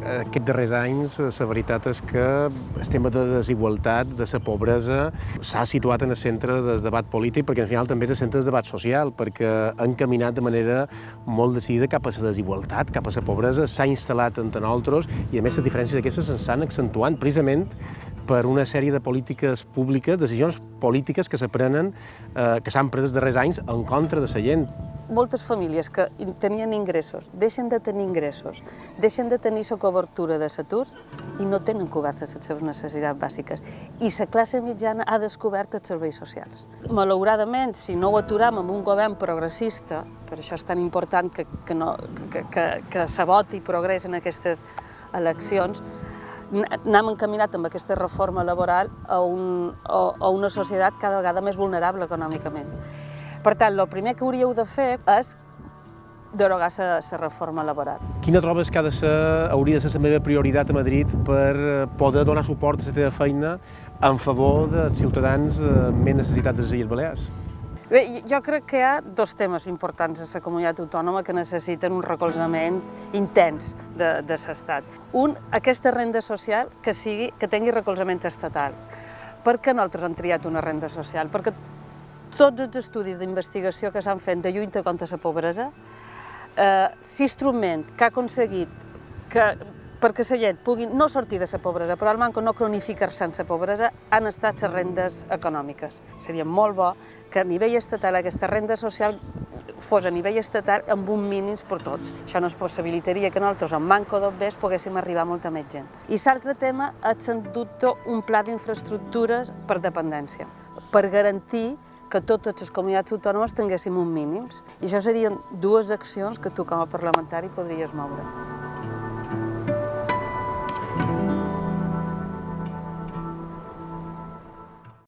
Aquests darrers anys, la veritat és que el tema de desigualtat, de la pobresa, s'ha situat en el centre del debat polític, perquè al final també és el centre del debat social, perquè han caminat de manera molt decidida cap a la desigualtat, cap a la pobresa, s'ha instal·lat entre nosaltres, i a més les diferències aquestes s'estan accentuant precisament per una sèrie de polítiques públiques, decisions polítiques que s'aprenen, que s'han pres els darrers anys en contra de la gent. Moltes famílies que tenien ingressos deixen de tenir ingressos, deixen de tenir la cobertura de l'atur i no tenen cobertes les seves necessitats bàsiques. I la classe mitjana ha descobert els serveis socials. Malauradament, si no ho aturam amb un govern progressista, per això és tan important que se voti progrés en aquestes eleccions, n'hem encaminat amb aquesta reforma laboral a una societat cada vegada més vulnerable econòmicament. Per tant, el primer que hauríeu de fer és derogar la reforma laboral. Quina trobes que hauria de ser la meva prioritat a Madrid per poder donar suport a la teva feina en favor dels ciutadans més necessitats de les Illes Balears? Bé, jo crec que hi ha dos temes importants a la comunitat autònoma que necessiten un recolzament intens de l'Estat. Un, aquesta renda social que tingui recolzament estatal. Per què nosaltres hem triat una renda social? Perquè tots els estudis d'investigació que s'han fet de lluita contra la pobresa, l'instrument que ha aconseguit perquè la gent pugui no sortir de la pobresa, però almenys no cronificar-se en la pobresa, han estat les rendes econòmiques. Seria molt bo que a nivell estatal aquesta renda social fos a nivell estatal amb uns mínims per tots. Això ens possibilitaria que nosaltres, amb manco d'obvers, poguéssim arribar a molta més gent. I l'altre tema és, sens dubte, un pla d'infraestructures per dependència, per garantir que totes les comunitats autònomes tinguéssim uns mínims. I això serien dues accions que tu, com a parlamentari, podries moure.